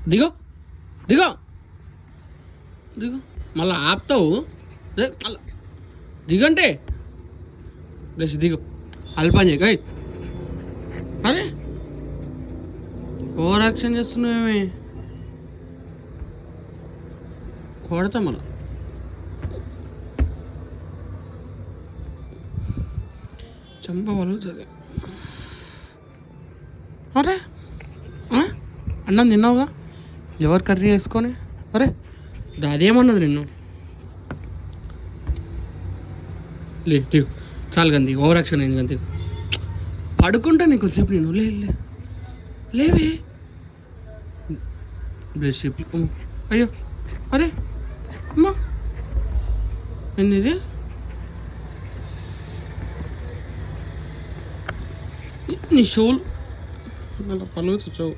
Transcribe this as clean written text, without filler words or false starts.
దిగో దిగో దిగో మళ్ళీ ఆపుతావు మళ్ళా దిగంటే బ్లెస్ దిగో అల్పని చేయక అరే ఓవర్ యాక్షన్ చేస్తున్నావేమి కొడతా మళ్ళా చంప వలుగుతుంది అరే అన్నం తిన్నావుగా ఎవరు కర్రీ వేసుకొని అరే అదేమన్నది నిన్ను లే దిగు చాలు గంది ఓవర్ యాక్షన్ అయింది గంతి పడుకుంటా నీకు సేపు నేను లేవే బ్లెస్ అయ్యో అరే అమ్మా ఏంది నీ షోలు మళ్ళీ పనులు తెచ్చావు